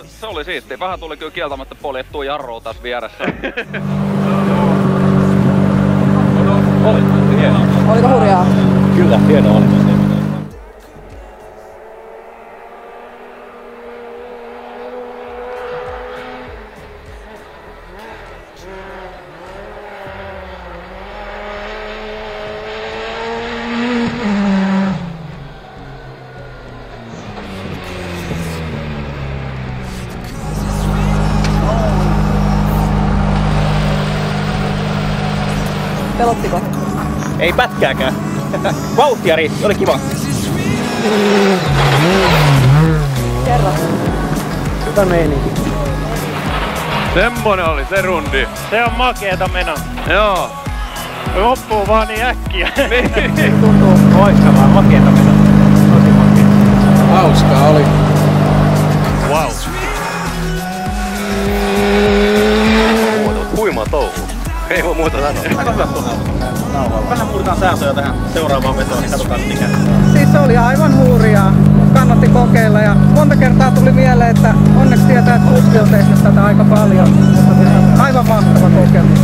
Se oli siistiä. Vähän tuli kyllä kieltämättä poljettua jarrua tässä vieressä. Oli hieno. Oliko hurjaa? Kyllä, hieno oli. Pelottiko? Ei pätkääkään. Vauhtia riitti, oli kiva. Kerro. Hyvä meininki. Semmonen oli se rundi. Se on makeeta meno. Joo. Loppuu vaan niin äkkiä. Tuntuu loistavaa, makeeta meno. Tosi makeeta. Hauskaa oli. Wow. Huimaa touhu. Ei voi muuta sanoa. Aika hyvä nauhalla. Vähän murtaan sääntöjä tähän seuraavaan vetoon, niin katsotaan mikä. Siis se oli aivan hurjaa. Kannatti kokeilla ja monta kertaa tuli mieleen, että onneksi tietää, että kuski on tehnyt tätä aika paljon. Aivan mahtava kokemus.